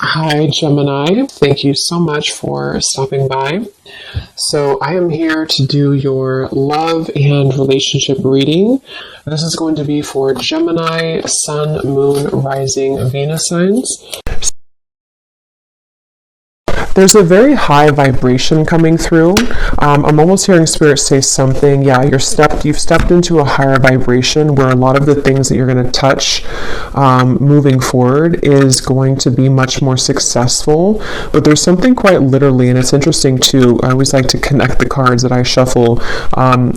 Hi, Gemini. Thank you so much for stopping by. So, I am here to do your love and relationship reading. This is going to be for Gemini, Sun, Moon, Rising, Venus signs. There's a very high vibration coming through. I'm almost hearing Spirit say something. Yeah, you've stepped into a higher vibration where a lot of the things that you're going to touch moving forward is going to be much more successful. But there's something quite literally, and it's interesting too. I always like to connect the cards that I shuffle.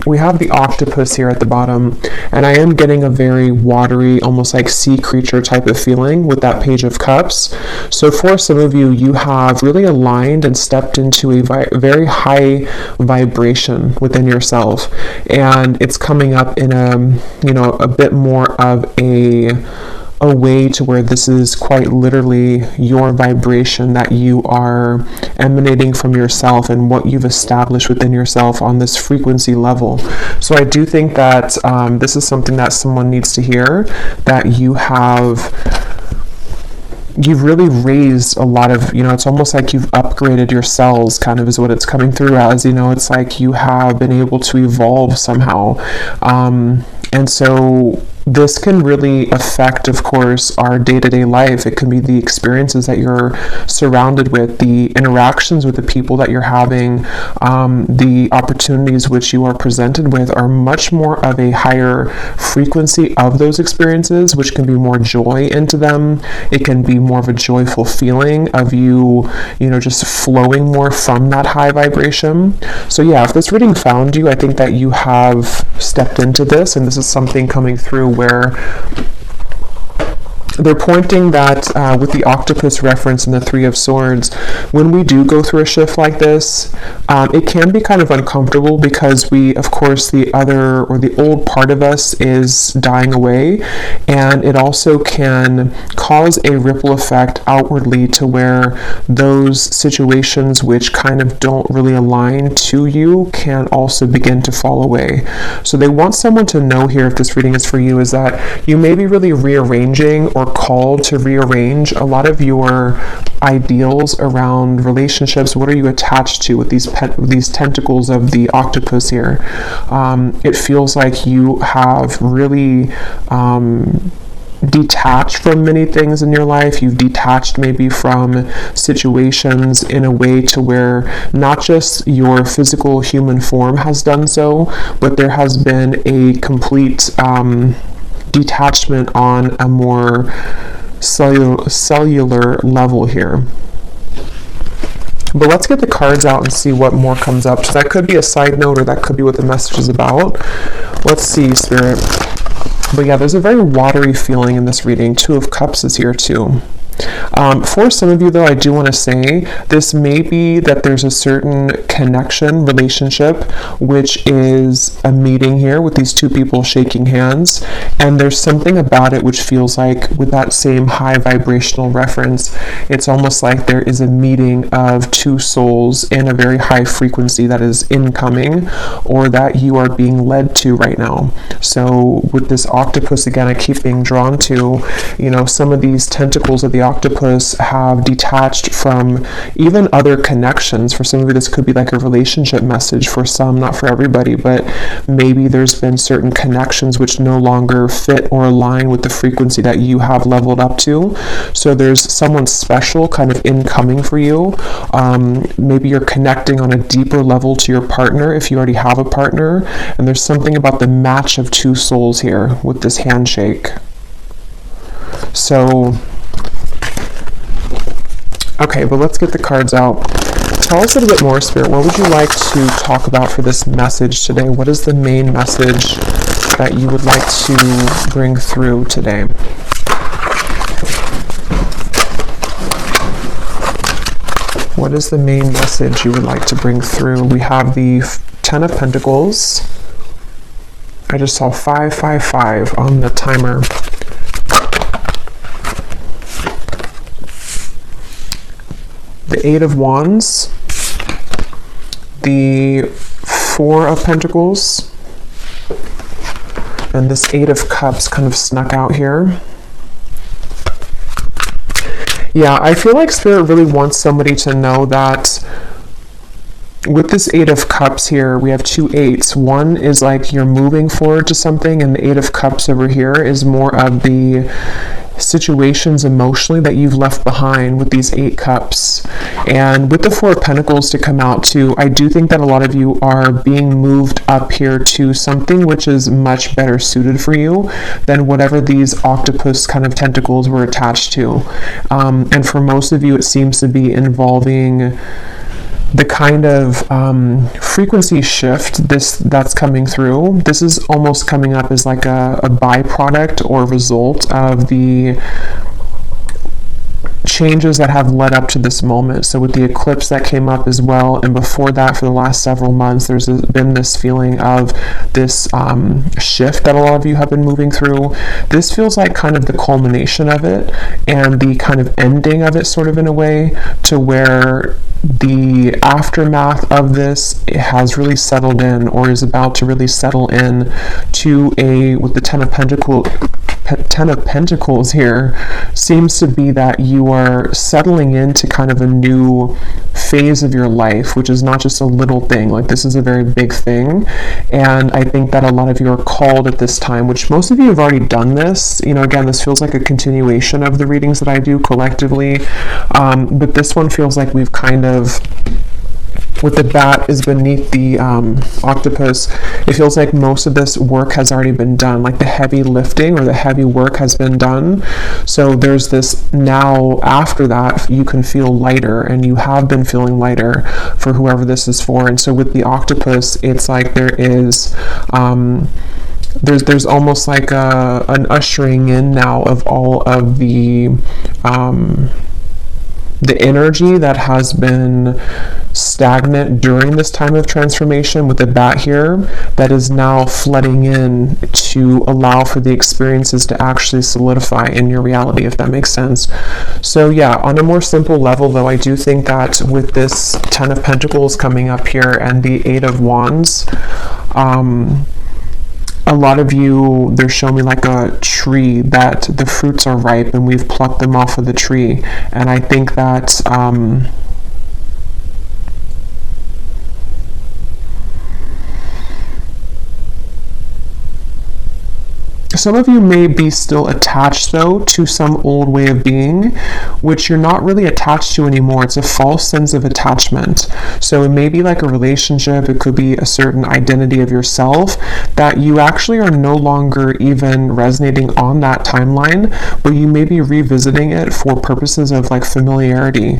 We have the octopus here at the bottom, and I am getting a very watery, almost like sea creature type of feeling with that Page of Cups. So for some of you, you have really aligned and stepped into a very high vibration within yourself, and it's coming up in a bit more of a way to where this is quite literally your vibration that you are emanating from yourself and what you've established within yourself on this frequency level. So I do think that this is something that someone needs to hear, that you've really raised a lot of, it's almost like you've upgraded your cells, kind of is what it's coming through as. It's like you have been able to evolve somehow. And so this can really affect, of course, our day-to-day life. It can be the experiences that you're surrounded with, the interactions with the people that you're having, the opportunities which you are presented with are much more of a higher frequency of those experiences, which can be more joy into them. It can be more of a joyful feeling of you just flowing more from that high vibration. So yeah, if this reading found you, I think that you have stepped into this, and this is something coming through where they're pointing that with the octopus reference and the Three of Swords, when we do go through a shift like this, it can be kind of uncomfortable because of course, the other or the old part of us is dying away, and it also can cause a ripple effect outwardly to where those situations which kind of don't really align to you can also begin to fall away. So they want someone to know here, if this reading is for you, is that you may be really rearranging or called to rearrange a lot of your ideals around relationships. What are you attached to with these tentacles of the octopus here? It feels like you have really detached from many things in your life. You've detached maybe from situations in a way to where not just your physical human form has done so, but there has been a complete detachment on a more cellular level here. But let's get the cards out and see what more comes up. So that could be a side note, or that could be what the message is about. Let's see, Spirit. But yeah, there's a very watery feeling in this reading. Two of Cups is here too. For some of you, though, I do want to say this may be that there's a certain relationship, which is a meeting here with these two people shaking hands, and there's something about it which feels like, with that same high vibrational reference, it's almost like there is a meeting of two souls in a very high frequency that is incoming, or that you are being led to right now. So with this octopus, again, I keep being drawn to, some of these tentacles of the octopus have detached from even other connections. For some of you, this could be like a relationship message. For some, not for everybody, but maybe there's been certain connections which no longer fit or align with the frequency that you have leveled up to. So there's someone special kind of incoming for you. Maybe you're connecting on a deeper level to your partner if you already have a partner, and there's something about the match of two souls here with this handshake. So okay, but let's get the cards out. Tell us a little bit more, Spirit. What would you like to talk about for this message today? What is the main message that you would like to bring through today? What is the main message you would like to bring through? We have the Ten of Pentacles. I just saw 555 on the timer. The Eight of Wands, the Four of Pentacles, and this Eight of Cups kind of snuck out here. Yeah, I feel like Spirit really wants somebody to know that with this Eight of Cups here, we have two eights. One is like you're moving forward to something, and the Eight of Cups over here is more of the situations emotionally that you've left behind with these 8 cups. And with the Four of Pentacles to come out too, I do think that a lot of you are being moved up here to something which is much better suited for you than whatever these octopus kind of tentacles were attached to. And for most of you, it seems to be involving the kind of frequency shift that's coming through. This is almost coming up as like a byproduct or result of the changes that have led up to this moment. So with the eclipse that came up as well, and before that for the last several months, there's been this feeling of this shift that a lot of you have been moving through. This feels like kind of the culmination of it and the kind of ending of it, sort of in a way, to where the aftermath of this has really settled in, or is about to really settle in to with the Ten of Pentacles here, seems to be that you are settling into kind of a new phase of your life, which is not just a little thing. Like, this is a very big thing. And I think that a lot of you are called at this time, which most of you have already done this. You know, again, this feels like a continuation of the readings that I do collectively. But this one feels like we've kind of, with the bat is beneath the octopus, it feels like most of this work has already been done, like the heavy lifting or the heavy work has been done. So there's this now, after that, you can feel lighter, and you have been feeling lighter for whoever this is for. And so with the octopus, it's like there is there's almost like an ushering in now of all of the energy that has been stagnant during this time of transformation with the bat here, that is now flooding in to allow for the experiences to actually solidify in your reality, if that makes sense. So yeah, on a more simple level though, I do think that with this Ten of Pentacles coming up here and the Eight of Wands, a lot of you, they're showing me like a tree that the fruits are ripe and we've plucked them off of the tree. And I think that some of you may be still attached, though, to some old way of being, which you're not really attached to anymore. It's a false sense of attachment. So it may be like a relationship, it could be a certain identity of yourself that you actually are no longer even resonating on that timeline, but you may be revisiting it for purposes of like familiarity.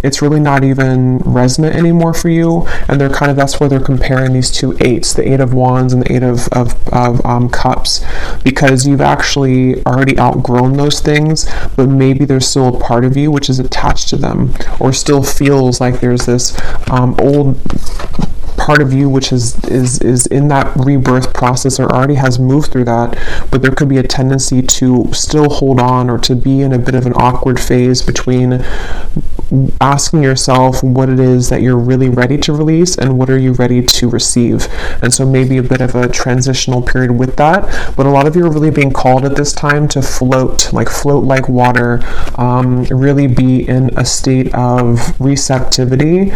It's really not even resonant anymore for you, and they're kind of, that's where they're comparing these two eights, the Eight of Wands and the Eight of Cups, because you've actually already outgrown those things, but maybe there's still a part of you which is attached to them, or still feels like there's this old part of you which is in that rebirth process, or already has moved through that, but there could be a tendency to still hold on, or to be in a bit of an awkward phase between asking yourself what it is that you're really ready to release and what are you ready to receive. And so maybe a bit of a transitional period with that, but a lot of you are really being called at this time to float like water, really be in a state of receptivity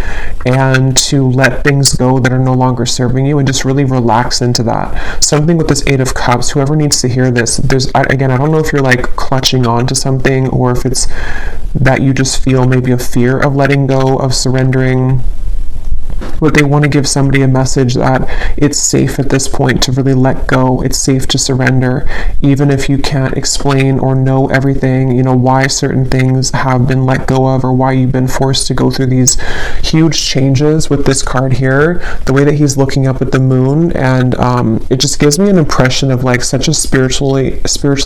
and to let things go that are no longer serving you, and just really relax into that. Something with this Eight of Cups, whoever needs to hear this, again, I don't know if you're like clutching on to something, or if it's that you just feel maybe a fear of letting go, of surrendering, but they want to give somebody a message that it's safe at this point to really let go. It's safe to surrender, even if you can't explain or know everything, you know, why certain things have been let go of, or why you've been forced to go through these huge changes. With this card here, the way that he's looking up at the moon, and it just gives me an impression of like such a spiritually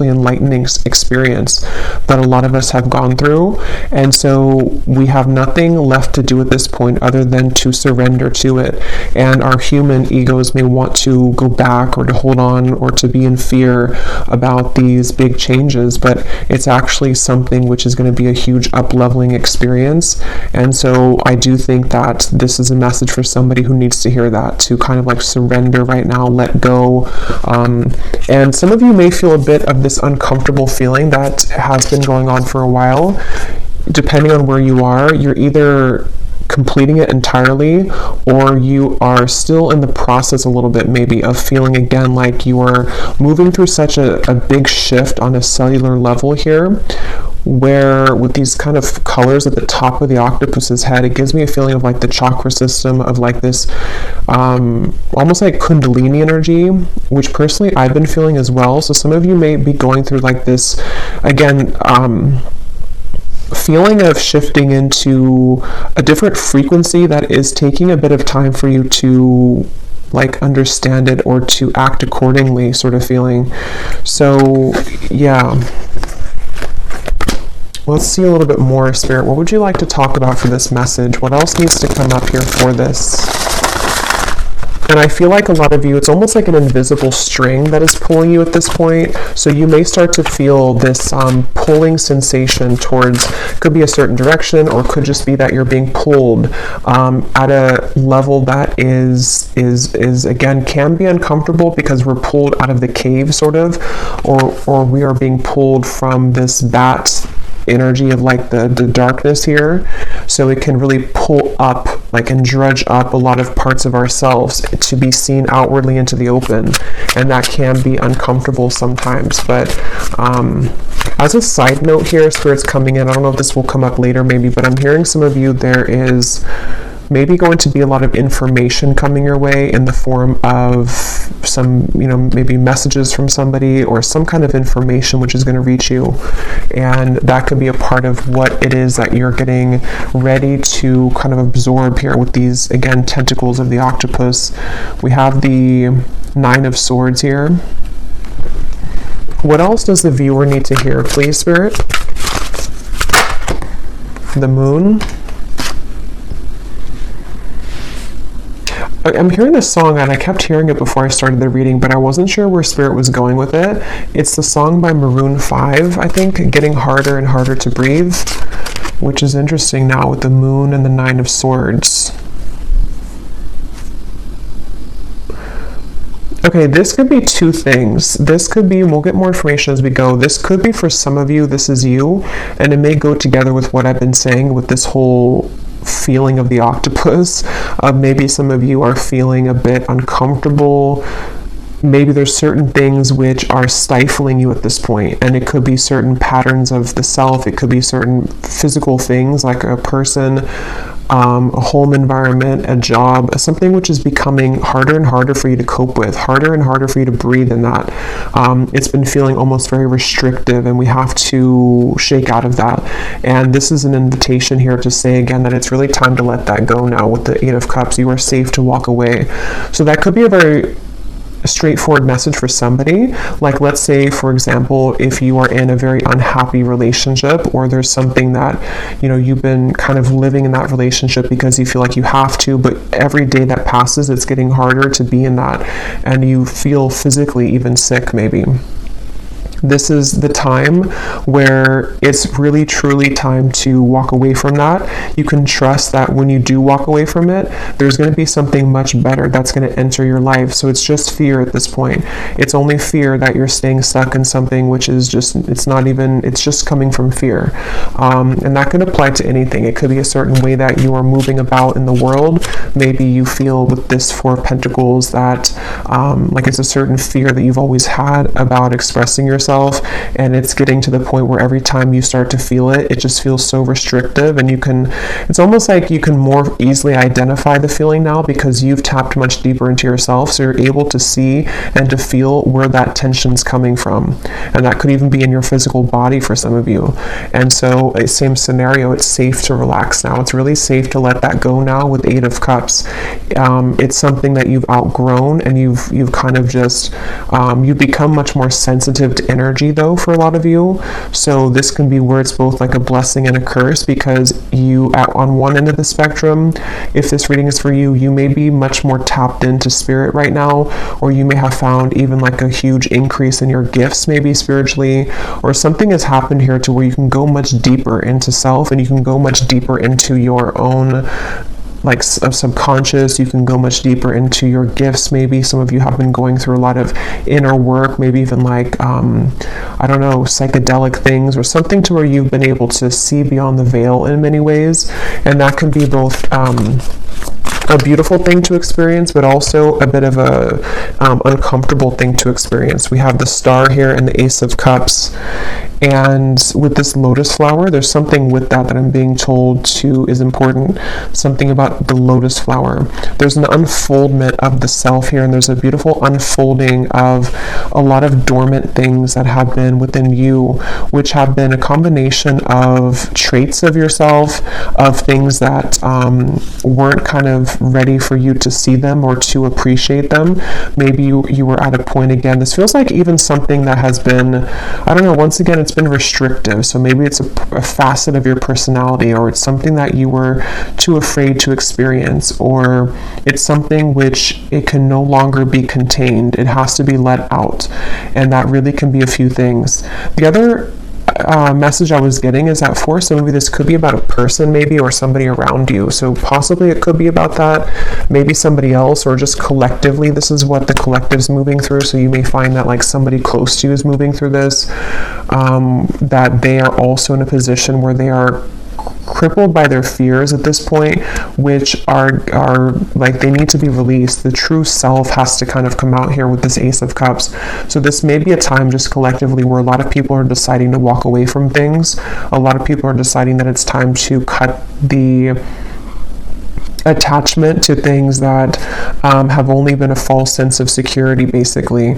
enlightening experience that a lot of us have gone through. And so we have nothing left to do at this point other than to surrender to it. And our human egos may want to go back, or to hold on, or to be in fear about these big changes, but it's actually something which is going to be a huge up-leveling experience. And so I do think that this is a message for somebody who needs to hear that, to kind of like surrender right now, let go. And some of you may feel a bit of this uncomfortable feeling that has been going on for a while. depending on where you are, you're either completing it entirely, or you are still in the process a little bit maybe of feeling again like you are moving through such a big shift on a cellular level here, where with these kind of colors at the top of the octopus's head, it gives me a feeling of like the chakra system of like this almost like kundalini energy, which personally I've been feeling as well. So some of you may be going through like this again feeling of shifting into a different frequency that is taking a bit of time for you to like understand it or to act accordingly, sort of feeling. So yeah, let's see a little bit more, Spirit. What would you like to talk about for this message? What else needs to come up here for this? And I feel like a lot of you, it's almost like an invisible string that is pulling you at this point. So you may start to feel this pulling sensation towards, could be a certain direction, or could just be that you're being pulled at a level that is again, can be uncomfortable because we're pulled out of the cave sort of, or we are being pulled from this bat energy of like the darkness here. So it can really pull up like and drudge up a lot of parts of ourselves to be seen outwardly into the open, and that can be uncomfortable sometimes. But as a side note here, Spirit's coming in, I don't know if this will come up later maybe, but I'm hearing some of you, there is maybe going to be a lot of information coming your way in the form of some, maybe messages from somebody or some kind of information which is going to reach you. And that could be a part of what it is that you're getting ready to kind of absorb here with these, again, tentacles of the octopus. We have the Nine of Swords here. What else does the viewer need to hear, please, Spirit? The Moon. I'm hearing this song, and I kept hearing it before I started the reading, but I wasn't sure where Spirit was going with it. It's the song by Maroon 5, I think, Getting Harder and Harder to Breathe, which is interesting now with the Moon and the Nine of Swords. Okay, this could be two things. This could be, and we'll get more information as we go, this could be for some of you, this is you, and it may go together with what I've been saying with this whole feeling of the octopus. Maybe some of you are feeling a bit uncomfortable. Maybe there's certain things which are stifling you at this point, and it could be certain patterns of the self. It could be certain physical things like a person, a home environment, a job, something which is becoming harder and harder for you to cope with, harder and harder for you to breathe in that. It's been feeling almost very restrictive, and we have to shake out of that. And this is an invitation here to say again that it's really time to let that go now with the Eight of Cups. You are safe to walk away. So that could be a very straightforward message for somebody. Like, let's say, for example, if you are in a very unhappy relationship, or there's something that, you've been kind of living in that relationship because you feel like you have to, but every day that passes, it's getting harder to be in that, and you feel physically even sick maybe. This is the time where it's really truly time to walk away from that. You can trust that when you do walk away from it, there's going to be something much better that's going to enter your life. So it's just fear at this point. It's only fear that you're staying stuck in something which is just, it's just coming from fear. And that can apply to anything. It could be a certain way that you are moving about in the world. Maybe you feel with this Four of Pentacles that like it's a certain fear that you've always had about expressing yourself, and it's getting to the point where every time you start to feel it, it just feels so restrictive, and it's almost like you can more easily identify the feeling now because you've tapped much deeper into yourself, so you're able to see and to feel where that tension's coming from. And that could even be in your physical body for some of you. And so, same scenario, it's safe to relax now. It's really safe to let that go now with Eight of Cups. It's something that you've outgrown, and you've kind of just you've become much more sensitive to energy though for a lot of you. So this can be where it's both like a blessing and a curse, because on one end of the spectrum, if this reading is for you, you may be much more tapped into spirit right now, or you may have found even like a huge increase in your gifts maybe spiritually, or something has happened here to where you can go much deeper into self, and you can go much deeper into your own like subconscious. You can go much deeper into your gifts. Maybe some of you have been going through a lot of inner work, maybe even like, I don't know, psychedelic things or something to where you've been able to see beyond the veil in many ways. And that can be both a beautiful thing to experience, but also a bit of a uncomfortable thing to experience. We have the Star here and the Ace of Cups, and with this lotus flower, there's something with that I'm being told to is important. Something about the lotus flower. There's an unfoldment of the self here, and there's a beautiful unfolding of a lot of dormant things that have been within you, which have been a combination of traits of yourself, of things that weren't kind of ready for you to see them or to appreciate them. Maybe you were at a point, again, this feels like even something that has been, I don't know, once again, it's been restrictive. So maybe it's a facet of your personality, or it's something that you were too afraid to experience, or it's something which it can no longer be contained. It has to be let out. And that really can be a few things. The other message I was getting is that for some of you, this could be about a person maybe, or somebody around you. So possibly it could be about that, maybe somebody else, or just collectively, this is what the collective's moving through. So you may find that like somebody close to you is moving through this, that they are also in a position where they are crippled by their fears at this point, which are like they need to be released. The true self has to kind of come out here with this Ace of Cups. So this may be a time just collectively where a lot of people are deciding to walk away from things. A lot of people are deciding that it's time to cut the attachment to things that have only been a false sense of security, basically.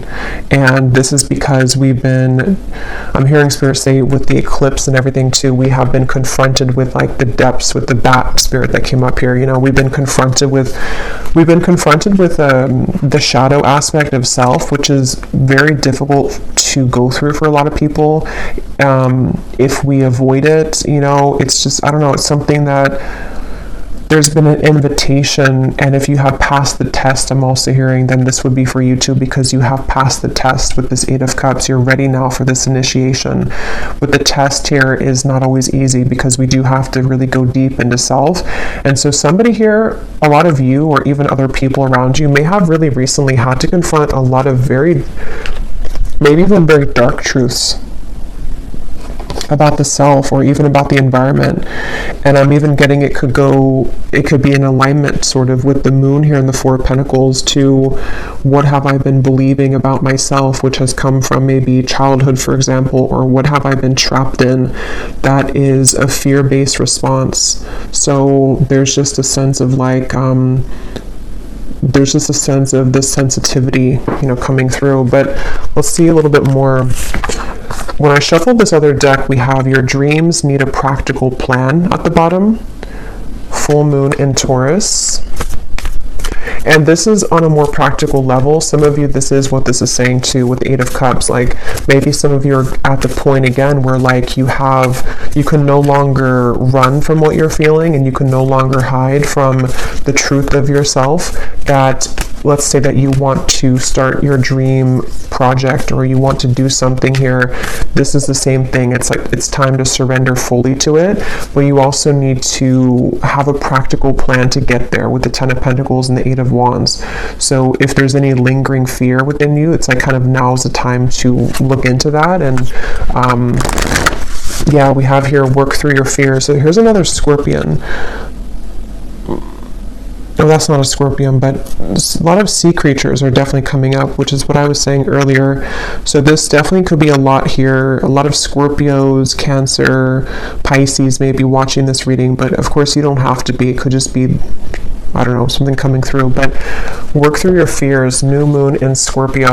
And this is because I'm hearing Spirit say with the eclipse and everything too, we have been confronted with like the depths, with the bat spirit that came up here. You know, we've been confronted with the shadow aspect of self, which is very difficult to go through for a lot of people. If we avoid it, you know, it's just, I don't know, it's something that there's been an invitation, and if you have passed the test, I'm also hearing, then this would be for you too, because you have passed the test with this Eight of Cups. You're ready now for this initiation. But the test here is not always easy, because we do have to really go deep into self. And so somebody here, a lot of you, or even other people around you, may have really recently had to confront a lot of maybe even very dark truths about the self, or even about the environment. And I'm even getting it could be in alignment sort of with the moon here in the Four of Pentacles to what have I been believing about myself, which has come from maybe childhood, for example, or what have I been trapped in that is a fear-based response. So there's just a sense of like there's just a sense of this sensitivity, you know, coming through. But let's see a little bit more. When I shuffled this other deck, we have your dreams need a practical plan at the bottom. Full moon in Taurus. And this is on a more practical level. Some of you, this is what this is saying too with the Eight of Cups. Like maybe some of you are at the point again where like you can no longer run from what you're feeling, and you can no longer hide from the truth of yourself. That, let's say that you want to start your dream project, or you want to do something here. This is the same thing. It's like it's time to surrender fully to it, but you also need to have a practical plan to get there with the Ten of Pentacles and the Eight of Wands. So if there's any lingering fear within you, it's like kind of now's the time to look into that. And yeah, we have here work through your fears. So here's another Scorpion. No, that's not a Scorpion, but a lot of sea creatures are definitely coming up, which is what I was saying earlier. So this definitely could be a lot here. A lot of Scorpios, Cancer, Pisces may be watching this reading, but of course you don't have to be. It could just be, I don't know, something coming through. But work through your fears. New moon in Scorpio.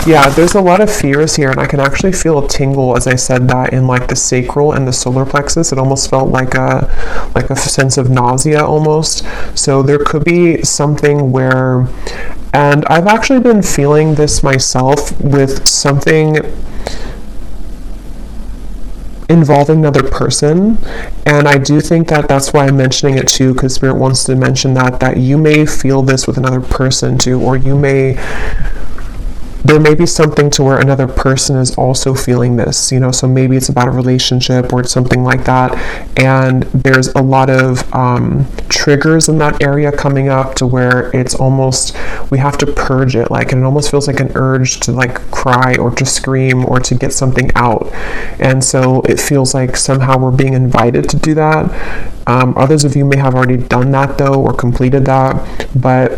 Yeah, there's a lot of fears here, and I can actually feel a tingle as I said that in like the sacral and the solar plexus. It almost felt like a sense of nausea almost. So there could be something where, and I've actually been feeling this myself with something involving another person, and I do think that that's why I'm mentioning it too, because Spirit wants to mention that you may feel this with another person too, or you may there may be something to where another person is also feeling this, you know, so maybe it's about a relationship or something like that, and there's a lot of triggers in that area coming up to where it's almost, we have to purge it, like, and it almost feels like an urge to like cry or to scream or to get something out, and so it feels like somehow we're being invited to do that. Others of you may have already done that though, or completed that, but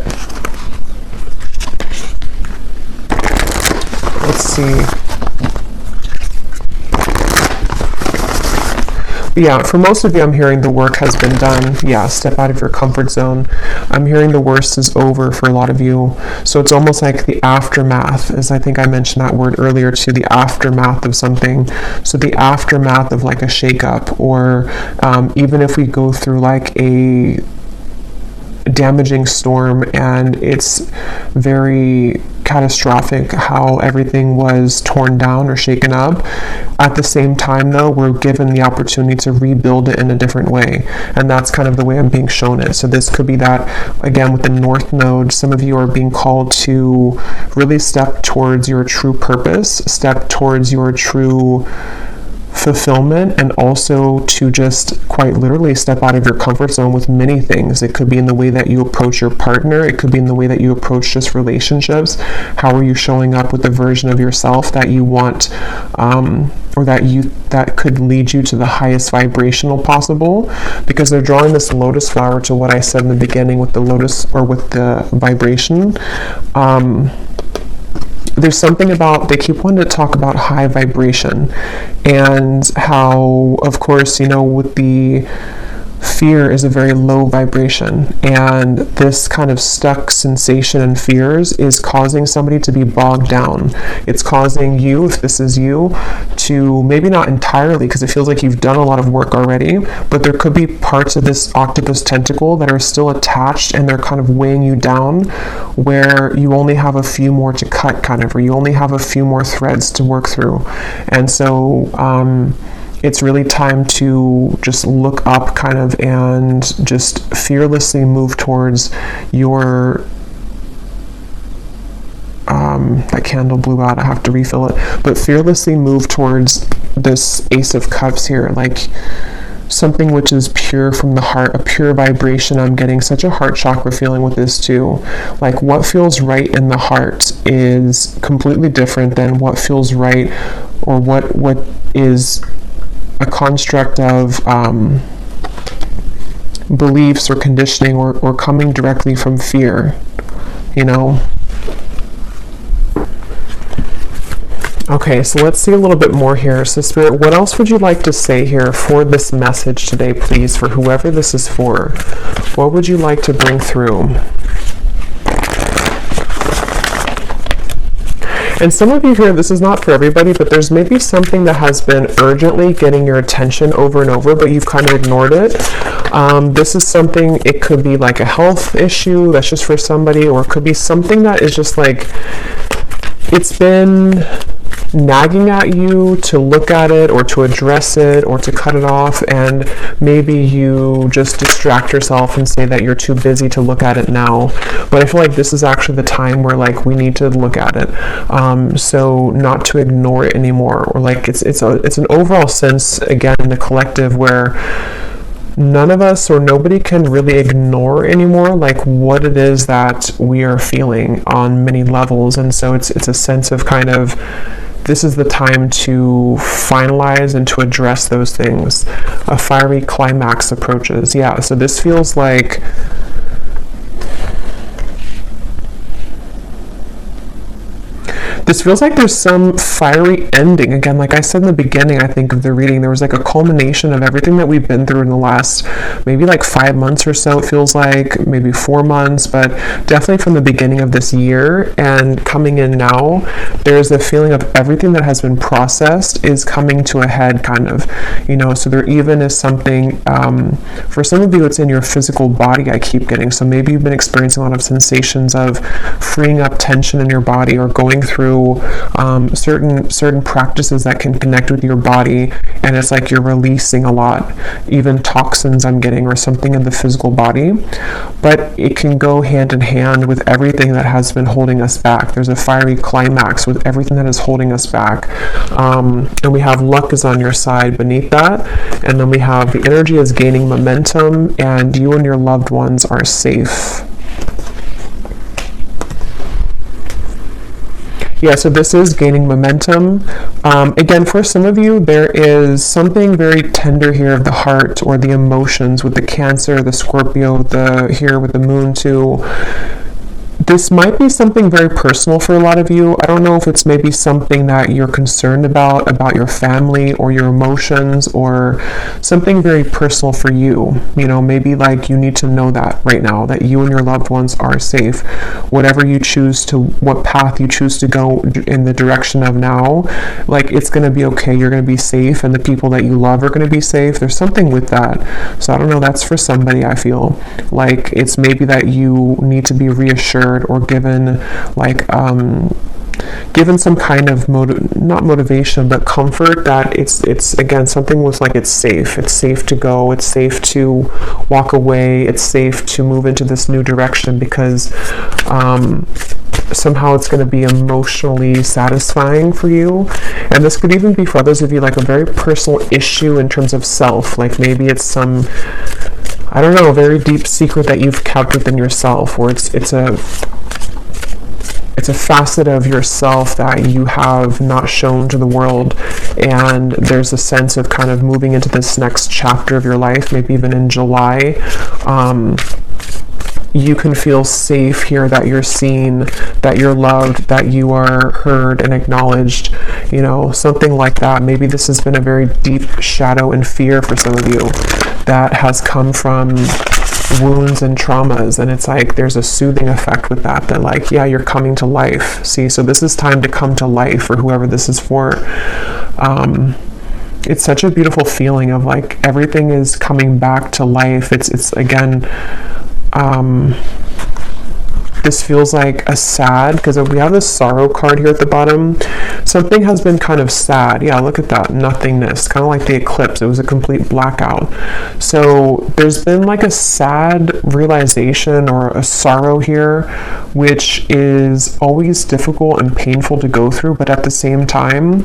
let's see. Yeah, for most of you, I'm hearing the work has been done. Yeah, step out of your comfort zone. I'm hearing the worst is over for a lot of you. So it's almost like the aftermath, as I think I mentioned that word earlier too, the aftermath of something. So the aftermath of like a shakeup, or even if we go through like a damaging storm and it's very catastrophic how everything was torn down or shaken up, at the same time though, we're given the opportunity to rebuild it in a different way, and that's kind of the way I'm being shown it. So this could be that, again, with the North Node, some of you are being called to really step towards your true purpose, step towards your true fulfillment, and also to just quite literally step out of your comfort zone with many things. It could be in the way that you approach your partner. It could be in the way that you approach just relationships. How are you showing up with the version of yourself that you want, or that could lead you to the highest vibrational possible? Because they're drawing this lotus flower to what I said in the beginning with the lotus, or with the vibration. There's something about, they keep wanting to talk about high vibration, and how, of course, you know, with the fear is a very low vibration, and this kind of stuck sensation and fears is causing somebody to be bogged down. It's causing you, if this is you, to maybe not entirely, because it feels like you've done a lot of work already, but there could be parts of this octopus tentacle that are still attached, and they're kind of weighing you down, where you only have a few more to cut, kind of, or you only have a few more threads to work through. And so it's really time to just look up, kind of, and just fearlessly move towards your, that candle blew out, I have to refill it, but fearlessly move towards this Ace of Cups here, like something which is pure from the heart, a pure vibration. I'm getting such a heart chakra feeling with this too. Like, what feels right in the heart is completely different than what feels right, or what is a construct of beliefs or conditioning, or coming directly from fear, you know? Okay, so let's see a little bit more here. So Spirit, what else would you like to say here for this message today, please, for whoever this is for? What would you like to bring through? And some of you here, this is not for everybody, but there's maybe something that has been urgently getting your attention over and over, but you've kind of ignored it. This is something, it could be like a health issue that's just for somebody, or it could be something that is just like, it's been nagging at you to look at it, or to address it, or to cut it off, and maybe you just distract yourself and say that you're too busy to look at it now. But I feel like this is actually the time where, like, we need to look at it, so not to ignore it anymore, or like it's an overall sense, again, in the collective, where none of us, or nobody, can really ignore anymore, like, what it is that we are feeling on many levels. And so it's a sense of kind of, this is the time to finalize and to address those things. A fiery climax approaches. Yeah, so this feels like there's some fiery ending. Again, like I said in the beginning, I think, of the reading, there was like a culmination of everything that we've been through in the last maybe like 5 months or so, it feels like, maybe 4 months, but definitely from the beginning of this year and coming in now, there's a feeling of everything that has been processed is coming to a head, kind of, you know. So there even is something, for some of you, it's in your physical body, I keep getting. So maybe you've been experiencing a lot of sensations of freeing up tension in your body, or going through through certain practices that can connect with your body, and it's like you're releasing a lot, even toxins I'm getting, or something in the physical body. But it can go hand in hand with everything that has been holding us back. There's a fiery climax with everything that is holding us back. And we have luck is on your side beneath that. And then we have the energy is gaining momentum, and you and your loved ones are safe. Yeah, so this is gaining momentum. Again, for some of you, there is something very tender here of the heart or the emotions with the Cancer, the Scorpio, here with the Moon too. This might be something very personal for a lot of you. I don't know if it's maybe something that you're concerned about your family or your emotions, or something very personal for you. You know, maybe like you need to know that right now, that you and your loved ones are safe. Whatever you choose to, what path you choose to go in the direction of now, like it's going to be okay. You're going to be safe, and the people that you love are going to be safe. There's something with that. So I don't know, that's for somebody. I feel like it's maybe that you need to be reassured or given like given some kind of not motivation but comfort, that it's again something with like it's safe to go, it's safe to walk away, it's safe to move into this new direction, because somehow it's going to be emotionally satisfying for you. And this could even be for others of you like a very personal issue in terms of self, like maybe it's some, I don't know, a very deep secret that you've kept within yourself, or it's a facet of yourself that you have not shown to the world, and there's a sense of kind of moving into this next chapter of your life, maybe even in July. You can feel safe here, that you're seen, that you're loved, that you are heard and acknowledged, you know, something like that. Maybe this has been a very deep shadow and fear for some of you that has come from wounds and traumas, and it's like there's a soothing effect with that like, yeah, you're coming to life. See, so this is time to come to life for whoever this is for. It's such a beautiful feeling of like everything is coming back to life. It's again, this feels like a sad, because we have this sorrow card here at the bottom. Something has been kind of sad. Yeah, look at that, nothingness, kind of like the eclipse. It was a complete blackout. So there's been like a sad realization or a sorrow here, which is always difficult and painful to go through, but at the same time,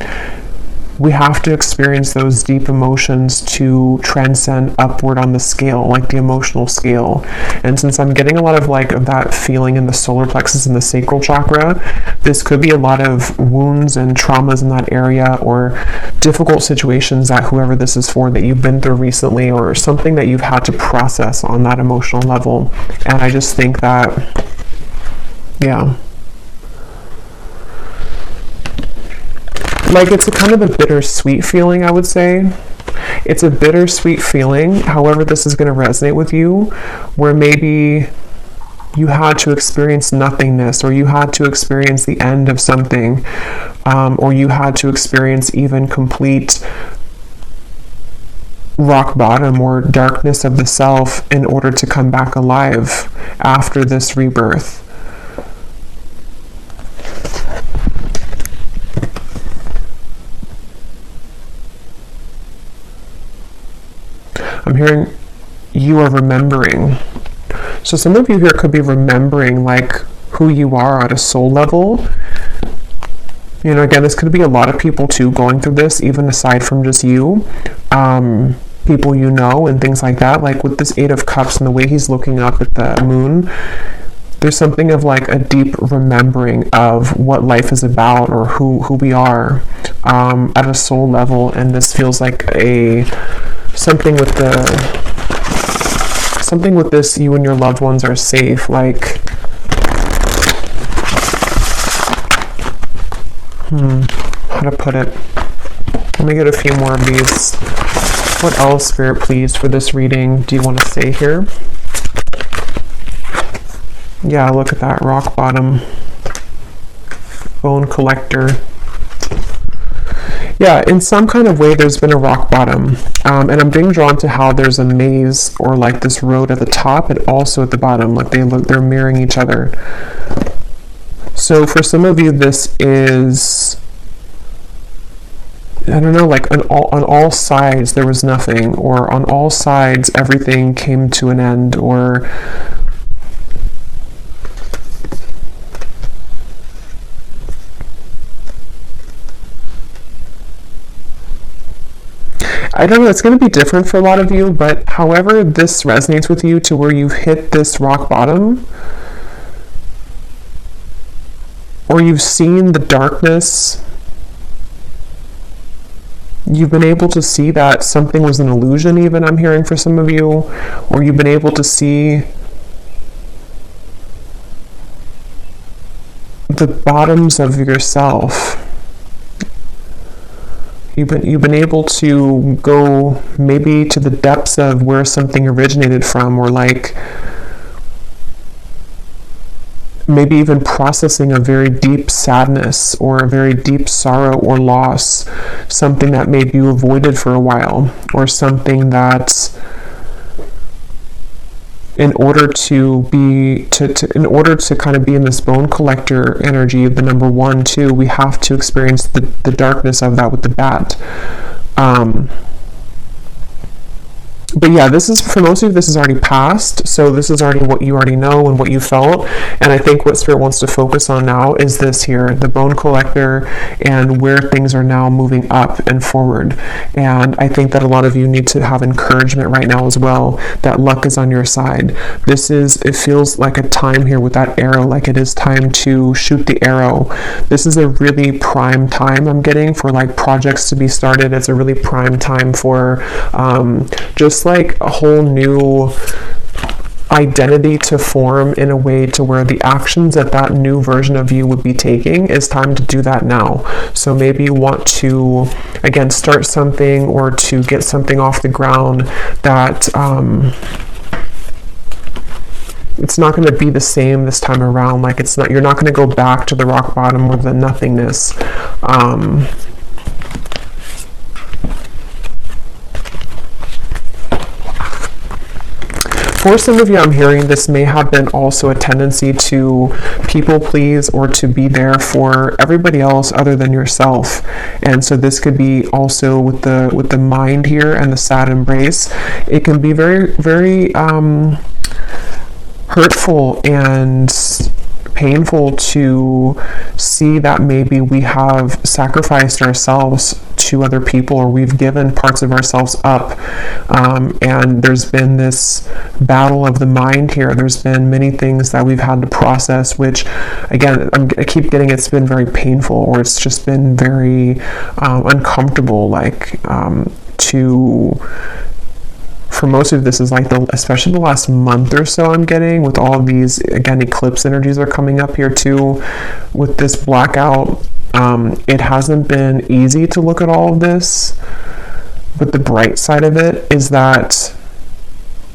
we have to experience those deep emotions to transcend upward on the scale, like the emotional scale. And since I'm getting a lot of like of that feeling in the solar plexus and the sacral chakra, this could be a lot of wounds and traumas in that area, or difficult situations that whoever this is for that you've been through recently, or something that you've had to process on that emotional level. And I just think that, yeah, like it's a kind of a bittersweet feeling, I would say. It's a bittersweet feeling. However, this is going to resonate with you, where maybe you had to experience nothingness, or you had to experience the end of something, or you had to experience even complete rock bottom or darkness of the self in order to come back alive after this rebirth. I'm hearing you are remembering. So some of you here could be remembering like who you are at a soul level. You know, again, this could be a lot of people too going through this, even aside from just you. People you know and things like that. Like with this Eight of Cups and the way he's looking up at the moon, there's something of like a deep remembering of what life is about, or who we are at a soul level. And this feels like something with this, you and your loved ones are safe. Like, how to put it? Let me get a few more of these. What else, Spirit, please, for this reading do you want to say here? Yeah, look at that, rock bottom, bone collector. Yeah, in some kind of way, there's been a rock bottom. And I'm being drawn to how there's a maze, or like this road at the top and also at the bottom. Like they're mirroring each other. So for some of you, this is, I don't know, like on all sides there was nothing, or on all sides everything came to an end, or I don't know, it's going to be different for a lot of you, but however this resonates with you to where you've hit this rock bottom, or you've seen the darkness, you've been able to see that something was an illusion, even, I'm hearing for some of you, or you've been able to see the bottoms of yourself. You've been able to go maybe to the depths of where something originated from, or like maybe even processing a very deep sadness or a very deep sorrow or loss, something that maybe you avoided for a while, or something that in order to kind of be in this bone collector energy, the number 1, 2, we have to experience the darkness of that with the bat. But yeah, this is, for most of you, this is already past, so this is already what you already know and what you felt, and I think what Spirit wants to focus on now is this here, the bone collector, and where things are now moving up and forward. And I think that a lot of you need to have encouragement right now as well, that luck is on your side. It feels like a time here with that arrow, like it is time to shoot the arrow. This is a really prime time I'm getting for like projects to be started. It's a really prime time for just like a whole new identity to form in a way to where the actions that new version of you would be taking is time to do that now. So maybe you want to, again, start something or to get something off the ground that it's not going to be the same this time around. Like you're not going to go back to the rock bottom or the nothingness. For some of you, I'm hearing this may have been also a tendency to people please or to be there for everybody else other than yourself. And so this could be also with the mind here and the sad embrace. It can be very, very hurtful and painful to see that maybe we have sacrificed ourselves to other people, or we've given parts of ourselves up, and there's been this battle of the mind here. There's been many things that we've had to process, which again, I keep getting it's been very painful, or it's just been very uncomfortable, like for most of this is like especially the last month or so I'm getting with all of these, again, eclipse energies are coming up here too with this blackout. It hasn't been easy to look at all of this, but the bright side of it is that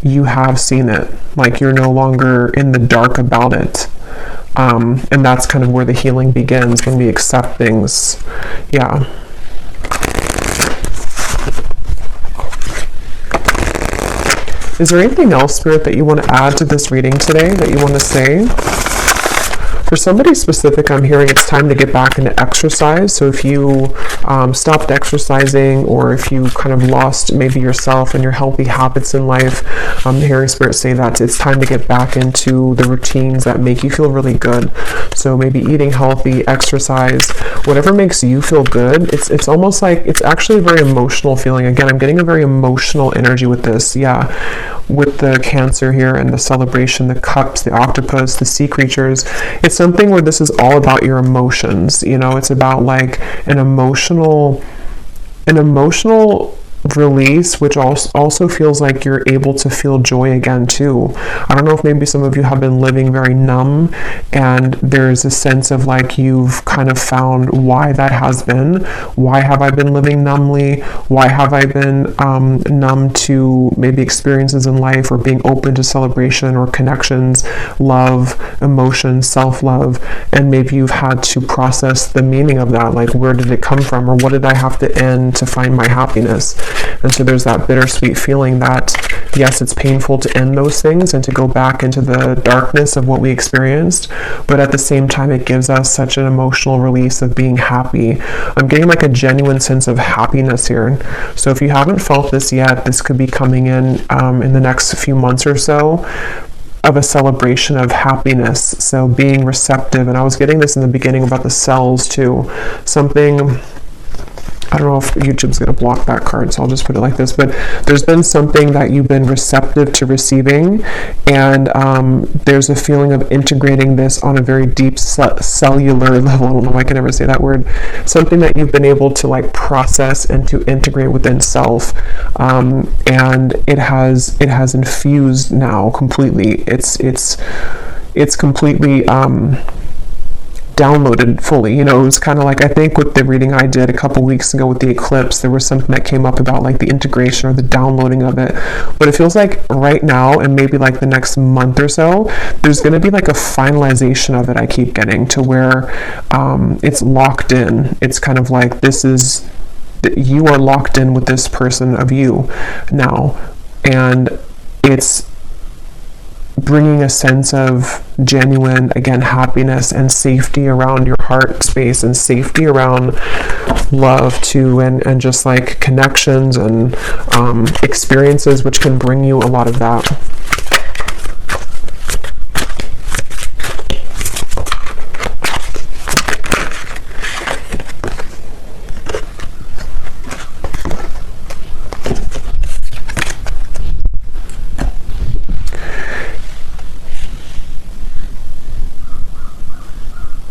you have seen it. Like you're no longer in the dark about it. And that's kind of where the healing begins, when we accept things. Yeah. Is there anything else, Spirit, that you want to add to this reading today, that you want to say? For somebody specific, I'm hearing it's time to get back into exercise. So if you stopped exercising, or if you kind of lost maybe yourself and your healthy habits in life, I'm hearing Spirit say that it's time to get back into the routines that make you feel really good. So maybe eating healthy, exercise, whatever makes you feel good. It's almost like, it's actually a very emotional feeling. Again, I'm getting a very emotional energy with this. Yeah, with the Cancer here and the celebration, the cups, the octopus, the sea creatures. It's something where this is all about your emotions. You know, it's about like an emotional release, which also feels like you're able to feel joy again too. I don't know if maybe some of you have been living very numb, and there's a sense of like you've kind of found why that has been. Why have I been living numbly? Why have I been numb to maybe experiences in life, or being open to celebration or connections, love, emotion, self-love? And maybe you've had to process the meaning of that, like where did it come from, or what did I have to end to find my happiness? And so there's that bittersweet feeling that yes, it's painful to end those things and to go back into the darkness of what we experienced, but at the same time, it gives us such an emotional release of being happy. I'm getting like a genuine sense of happiness here. So if you haven't felt this yet, this could be coming in the next few months or so, of a celebration of happiness. So being receptive, and I was getting this in the beginning about the cells too. Something, I don't know if YouTube's going to block that card, so I'll just put it like this, but there's been something that you've been receptive to receiving, and there's a feeling of integrating this on a very deep cellular level. I don't know if I can ever say that word. Something that you've been able to like process and to integrate within self, and it has infused now completely. It's completely downloaded fully. You know, it was kind of like, I think with the reading I did a couple weeks ago with the eclipse, there was something that came up about like the integration or the downloading of it. But it feels like right now, and maybe like the next month or so, there's going to be like a finalization of it. I keep getting to where it's locked in. It's kind of like, this is, you are locked in with this person of you now, and it's bringing a sense of genuine, again, happiness and safety around your heart space, and safety around love too, and just like connections and experiences, which can bring you a lot of that.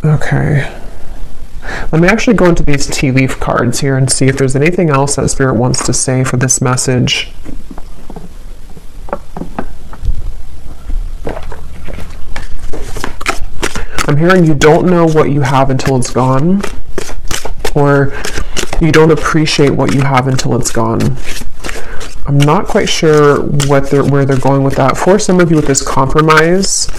Okay, let me actually go into these tea leaf cards here and see if there's anything else that Spirit wants to say for this message. I'm hearing you don't know what you have until it's gone, or you don't appreciate what you have until it's gone. I'm not quite sure where they're going with that. For some of you with this compromise,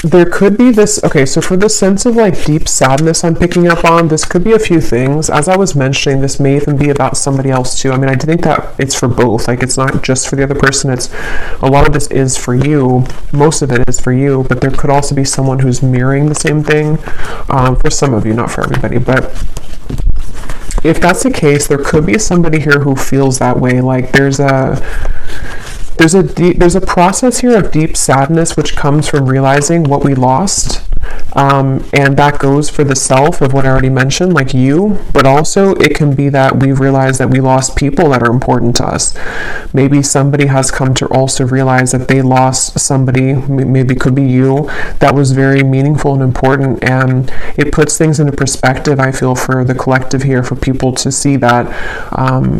there could be this, okay, so for the sense of like deep sadness I'm picking up on, this could be a few things. As I was mentioning, this may even be about somebody else too. I mean, I think that it's for both. Like, it's not just for the other person. It's, a lot of this is for you. Most of it is for you, but there could also be someone who's mirroring the same thing, for some of you, not for everybody. But if that's the case, there could be somebody here who feels that way. Like there's a process here of deep sadness which comes from realizing what we lost, and that goes for the self of what I already mentioned, like you, but also it can be that we realize that we lost people that are important to us. Maybe somebody has come to also realize that they lost somebody, maybe it could be you, that was very meaningful and important, and it puts things into perspective, I feel, for the collective here, for people to see that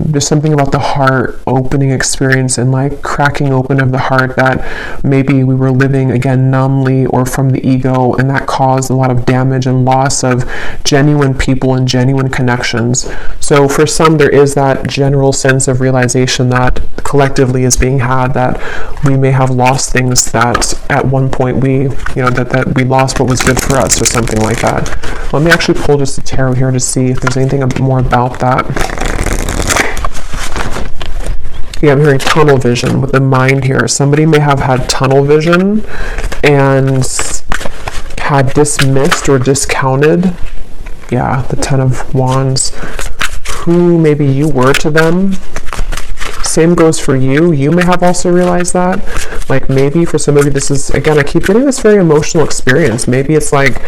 there's something about the heart opening experience and like cracking open of the heart that maybe we were living again numbly or from the ego, and that caused a lot of damage and loss of genuine people and genuine connections. So for some, there is that general sense of realization that collectively is being had, that we may have lost things that at one point that we lost what was good for us or something like that. Let me actually pull just a tarot here to see if there's anything more about that. Yeah, I'm hearing tunnel vision with the mind here. Somebody may have had tunnel vision and had dismissed or discounted, yeah, the Ten of Wands, who maybe you were to them. Same goes for you. You may have also realized that. Like maybe for some of you, this is, again, I keep getting this very emotional experience. Maybe it's like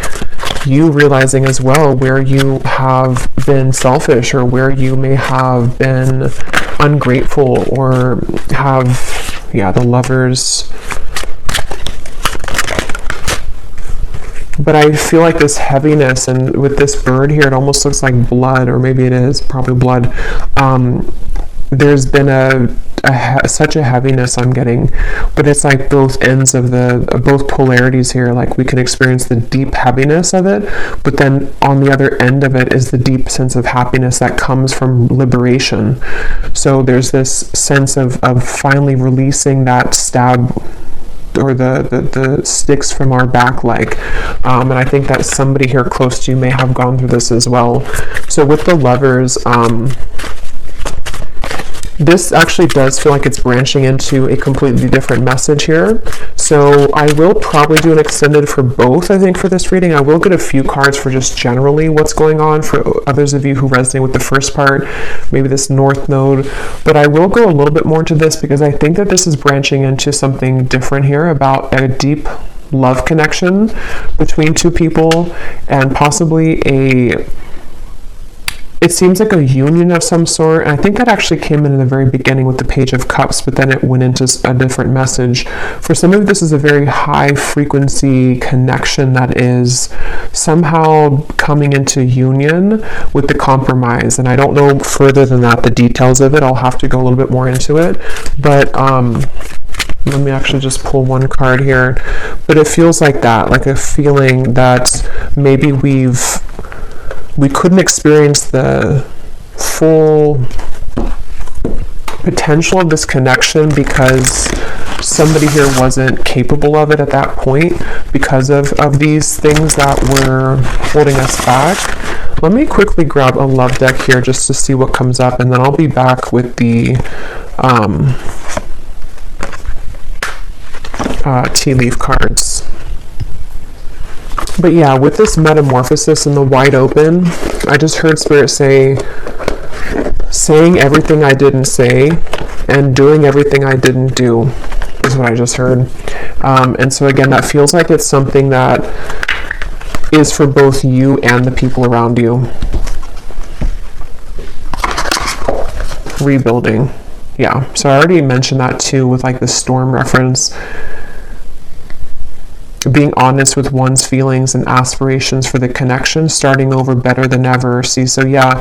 you realizing as well where you have been selfish, or where you may have been ungrateful, or have, yeah, the Lovers. But I feel like this heaviness, and with this bird here, it almost looks like blood, or maybe it is probably blood. There's been such a heaviness I'm getting, but it's like both ends of both polarities here. Like we can experience the deep heaviness of it, but then on the other end of it is the deep sense of happiness that comes from liberation. So there's this sense of finally releasing that stab, or the sticks from our back leg, and I think that somebody here close to you may have gone through this as well. So with the Lovers, This actually does feel like it's branching into a completely different message here. So I will probably do an extended for both, I think, for this reading. I will get a few cards for just generally what's going on for others of you who resonate with the first part, maybe this North Node. But I will go a little bit more into this because I think that this is branching into something different here about a deep love connection between two people and possibly it seems like a union of some sort. And I think that actually came in the very beginning with the Page of Cups, but then it went into a different message. For some of you, this is a very high frequency connection that is somehow coming into union with the compromise. And I don't know further than that, the details of it. I'll have to go a little bit more into it. But let me actually just pull one card here. But it feels like that, like a feeling that maybe we couldn't experience the full potential of this connection because somebody here wasn't capable of it at that point because of these things that were holding us back. Let me quickly grab a love deck here just to see what comes up, and then I'll be back with the tea leaf cards. But yeah, with this metamorphosis and the wide open, I just heard Spirit saying everything I didn't say and doing everything I didn't do is what I just heard. And so again, that feels like it's something that is for both you and the people around you. Rebuilding. Yeah, so I already mentioned that too with like the storm reference. Being honest with one's feelings and aspirations for the connection, starting over better than ever. See, so yeah,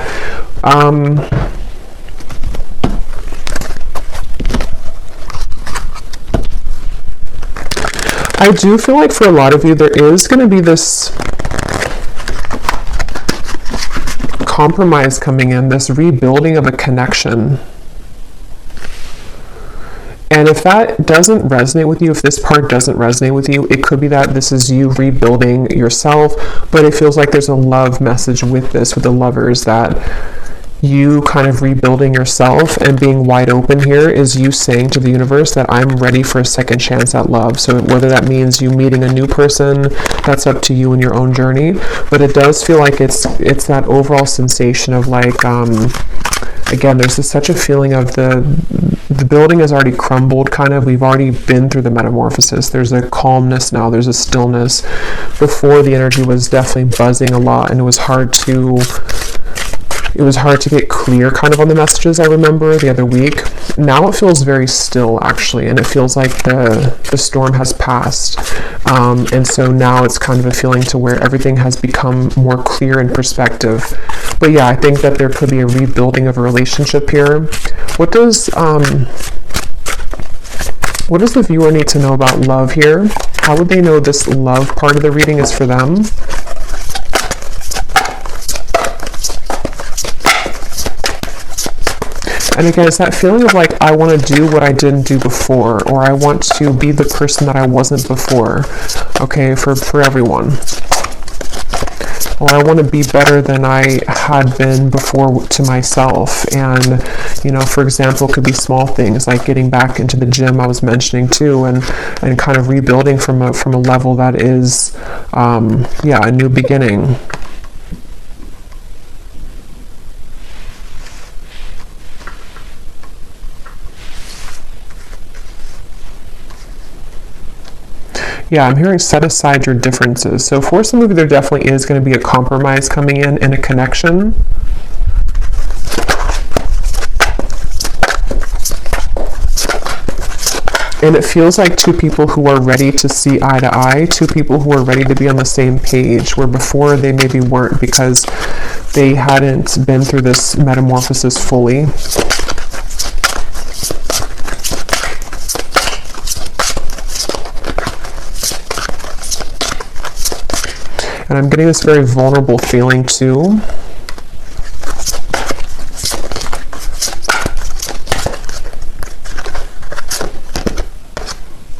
I do feel like for a lot of you, there is going to be this compromise coming in, this rebuilding of a connection. And if that doesn't resonate with you, if this part doesn't resonate with you, it could be that this is you rebuilding yourself, but it feels like there's a love message with this, with the lovers, that you kind of rebuilding yourself and being wide open here is you saying to the universe that I'm ready for a second chance at love. So whether that means you meeting a new person, that's up to you in your own journey. But it does feel like it's that overall sensation of like, again, there's such a feeling of the building has already crumbled, kind of. We've already been through the metamorphosis. There's a calmness now. There's a stillness. Before, the energy was definitely buzzing a lot, and it was hard to get clear kind of on the messages. I remember the other week. Now it feels very still, actually, and it feels like the storm has passed. And so now it's kind of a feeling to where everything has become more clear in perspective. But yeah, I think that there could be a rebuilding of a relationship here. What does the viewer need to know about love here? How would they know this love part of the reading is for them? And again, it's that feeling of like, I want to do what I didn't do before, or I want to be the person that I wasn't before, okay, for everyone. Or I want to be better than I had been before to myself. And, you know, for example, it could be small things like getting back into the gym I was mentioning too, and kind of rebuilding from a level that is, yeah, a new beginning. Yeah, I'm hearing set aside your differences. So for some of you, there definitely is going to be a compromise coming in and a connection. And it feels like two people who are ready to see eye to eye, two people who are ready to be on the same page, where before they maybe weren't because they hadn't been through this metamorphosis fully. And I'm getting this very vulnerable feeling too.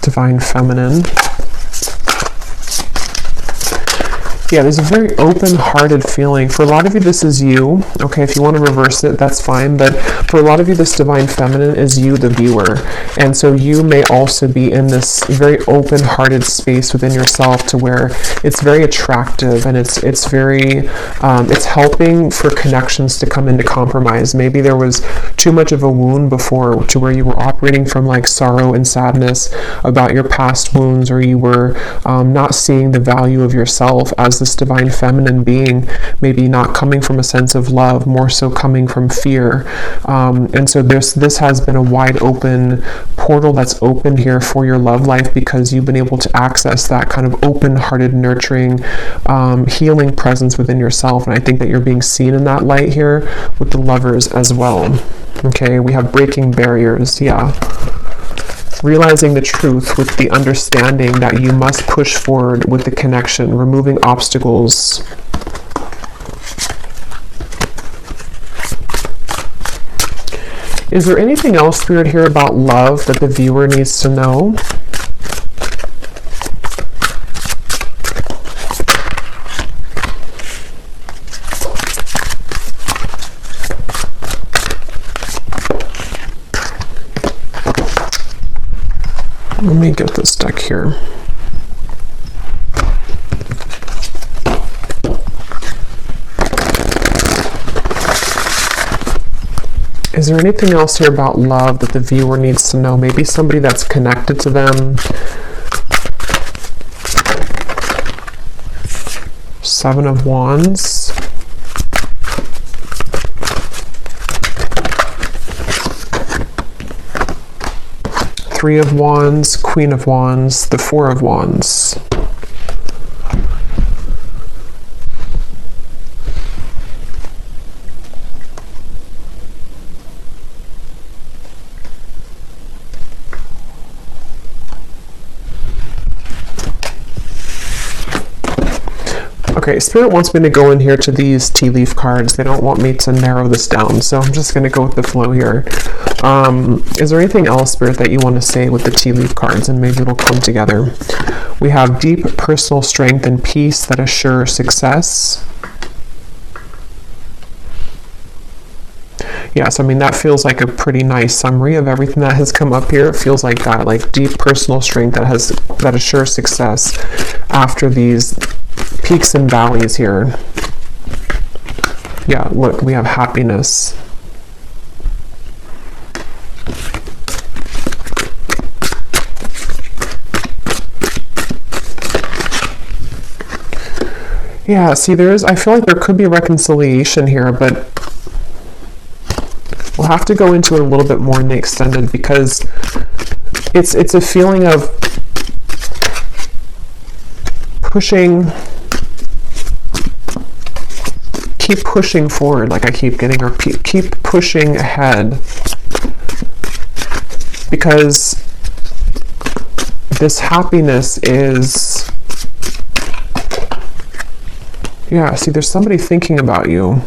Divine Feminine. Yeah, there's a very open-hearted feeling. For a lot of you, this is you. Okay, if you want to reverse it, that's fine. But for a lot of you, this divine feminine is you, the viewer. And so you may also be in this very open-hearted space within yourself to where it's very attractive and it's very, it's helping for connections to come into compromise. Maybe there was too much of a wound before to where you were operating from like sorrow and sadness about your past wounds, or you were not seeing the value of yourself as this divine feminine being, maybe not coming from a sense of love, more so coming from fear. And so this has been a wide open portal that's opened here for your love life, because you've been able to access that kind of open-hearted, nurturing, healing presence within yourself. And I think that you're being seen in that light here with the Lovers as well. Okay, we have breaking barriers. Yeah. Realizing the truth with the understanding that you must push forward with the connection, removing obstacles. Is there anything else, Spirit, here about love that the viewer needs to know? Let me get this deck here. Is there anything else here about love that the viewer needs to know? Maybe somebody that's connected to them. Seven of Wands. Three of Wands, Queen of Wands, the Four of Wands. Okay, Spirit wants me to go in here to these tea leaf cards. They don't want me to narrow this down, so I'm just going to go with the flow here. Is there anything else, Spirit, that you want to say with the tea leaf cards, and maybe it'll come together? We have deep personal strength and peace that assure success. Yes, I mean, that feels like a pretty nice summary of everything that has come up here. It feels like that, like deep personal strength that assures success after these peaks and valleys here. Yeah, look, we have happiness. Yeah, see, I feel like there could be a reconciliation here, but we'll have to go into it a little bit more in the extended, because it's a feeling of pushing, keep pushing forward, like I keep getting, or keep pushing ahead, because this happiness is, yeah, see, there's somebody thinking about you.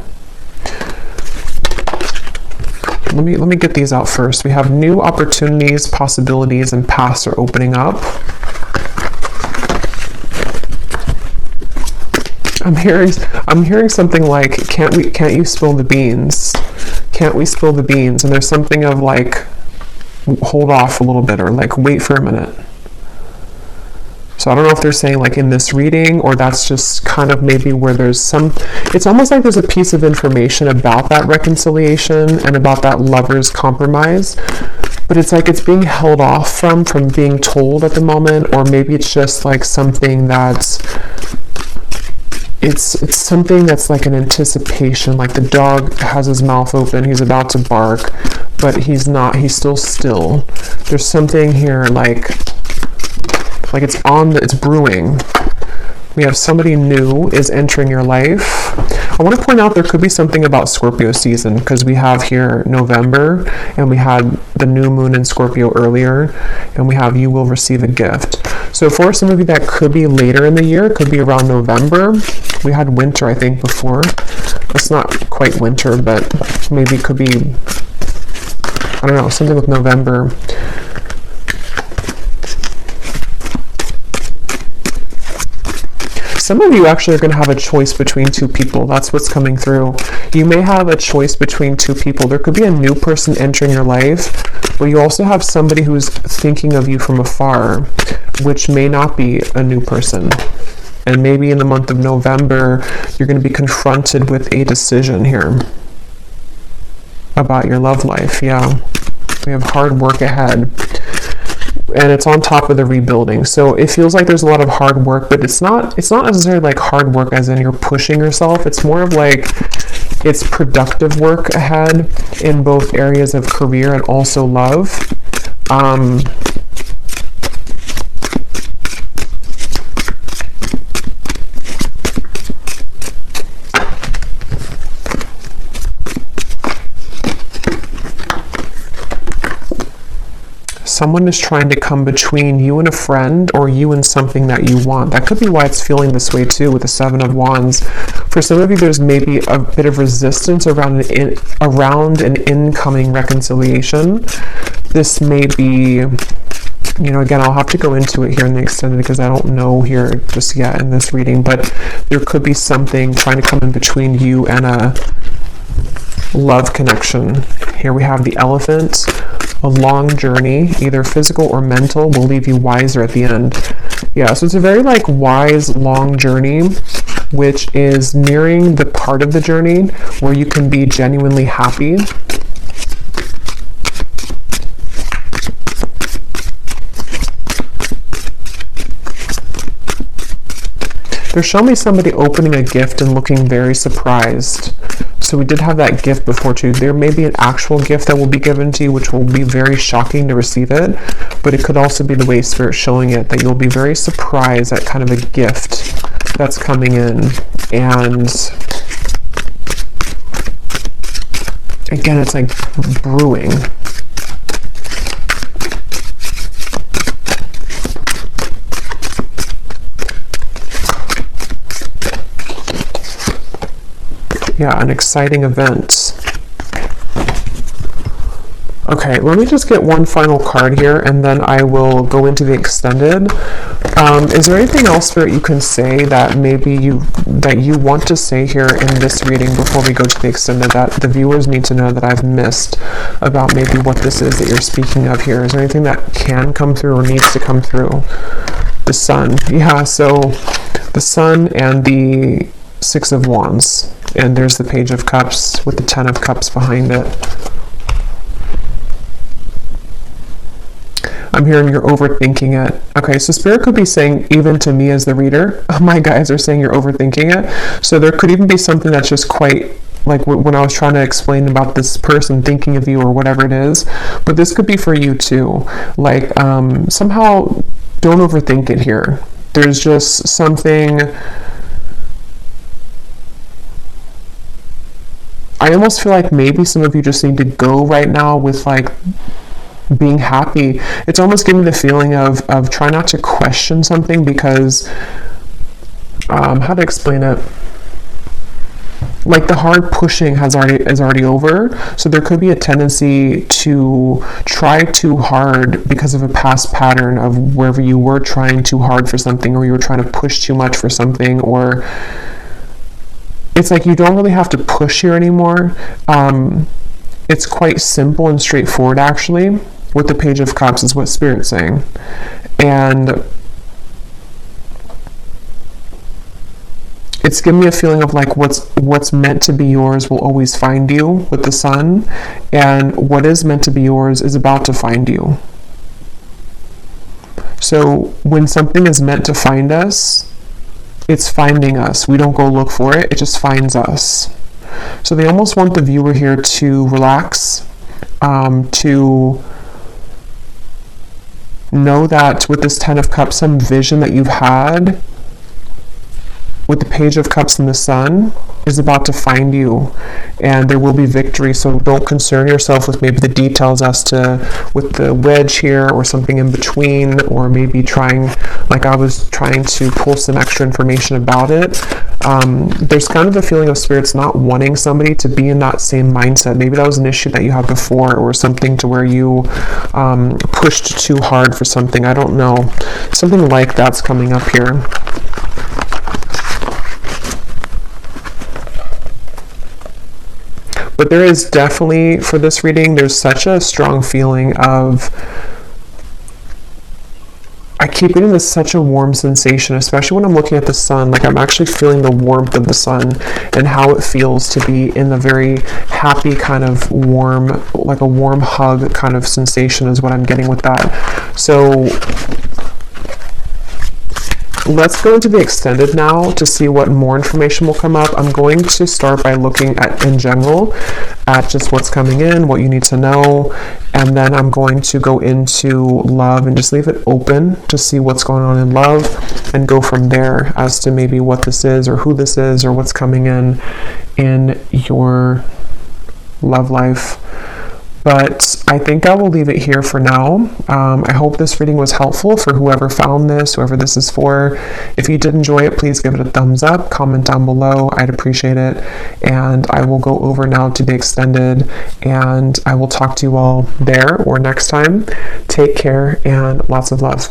Let me get these out first. We have new opportunities, possibilities, and paths are opening up. I'm hearing something like, can't you spill the beans? Can't we spill the beans? And there's something of like, hold off a little bit, or like, wait for a minute. So I don't know if they're saying like in this reading, or that's just kind of maybe where there's some, it's almost like there's a piece of information about that reconciliation and about that lover's compromise, but it's like it's being held off from being told at the moment, or maybe it's just like something that's, it's something that's like an anticipation, like the dog has his mouth open, he's about to bark, but he's not, he's still. There's something here like it's brewing. We have somebody new is entering your life. I want to point out there could be something about Scorpio season, because we have here November, and we had the new moon in Scorpio earlier, and we have you will receive a gift. So for some of you, that could be later in the year, it could be around November. We had winter, I think, before. It's not quite winter, but maybe it could be, I don't know, something with November. some of you actually are going to have a choice between two people. That's what's coming through. You may have a choice between two people. There could be a new person entering your life, but you also have somebody who's thinking of you from afar, which may not be a new person. And maybe in the month of November, you're going to be confronted with a decision here about your love life. Yeah, we have hard work ahead. And it's on top of the rebuilding. So it feels like there's a lot of hard work, but it's not necessarily like hard work as in you're pushing yourself. It's more of like it's productive work ahead in both areas of career and also love. Someone is trying to come between you and a friend, or you and something that you want. That could be why it's feeling this way too with the Seven of Wands. For some of you, there's maybe a bit of resistance around an incoming reconciliation. This may be, you know, again, I'll have to go into it here in the extended because I don't know here just yet in this reading, but there could be something trying to come in between you and a love connection. Here we have the Elephant. A long journey, either physical or mental, will leave you wiser at the end. Yeah, so it's a very like wise, long journey, which is nearing the part of the journey where you can be genuinely happy. They're showing me somebody opening a gift and looking very surprised. So we did have that gift before too. There may be an actual gift that will be given to you, which will be very shocking to receive it. But it could also be the way Spirit's showing it, that you'll be very surprised at kind of a gift that's coming in. And again, it's like brewing. Yeah, an exciting event. Okay, let me just get one final card here, and then I will go into the extended. Is there anything else, Spirit, you can say that maybe you want to say here in this reading before we go to the extended that the viewers need to know that I've missed about maybe what this is that you're speaking of here? Is there anything that can come through or needs to come through? The Sun. Yeah, so the Sun and the Six of Wands. And there's the Page of Cups with the Ten of Cups behind it. I'm hearing you're overthinking it. Okay, so Spirit could be saying, even to me as the reader, my guys are saying you're overthinking it. So there could even be something that's just quite, like when I was trying to explain about this person thinking of you or whatever it is. But this could be for you too. Like, somehow don't overthink it here. There's just something... I almost feel like maybe some of you just need to go right now with like being happy. It's almost giving me the feeling of try not to question something because, how to explain it? Like the hard pushing is already over. So there could be a tendency to try too hard because of a past pattern of wherever you were trying too hard for something, or you were trying to push too much for something, or it's like you don't really have to push here anymore. It's quite simple and straightforward, actually, with the Page of Cups is what Spirit's saying. And it's giving me a feeling of like what's meant to be yours will always find you with the Sun, and what is meant to be yours is about to find you. So when something is meant to find us, it's finding us. We don't go look for it. It just finds us. So they almost want the viewer here to relax, to know that with this Ten of Cups, some vision that you've had with the Page of Cups and the Sun is about to find you, and there will be victory. So don't concern yourself with maybe the details as to with the wedge here or something in between, or maybe trying, like I was trying to pull some extra information about it. There's kind of a feeling of Spirits not wanting somebody to be in that same mindset. Maybe that was an issue that you had before, or something to where you pushed too hard for something. I don't know. Something like that's coming up here. But there is definitely, for this reading, there's such a strong feeling of, I keep getting this such a warm sensation, especially when I'm looking at the sun. Like I'm actually feeling the warmth of the sun and how it feels to be in the very happy kind of warm, like a warm hug kind of sensation is what I'm getting with that. So let's go into the extended now to see what more information will come up. I'm going to start by looking at, in general, at just what's coming in, what you need to know, and then I'm going to go into love and just leave it open to see what's going on in love and go from there as to maybe what this is or who this is or what's coming in your love life. But I think I will leave it here for now. I hope this reading was helpful for whoever found this, whoever this is for. If you did enjoy it, please give it a thumbs up, comment down below. I'd appreciate it. And I will go over now to the extended, and I will talk to you all there or next time. Take care and lots of love.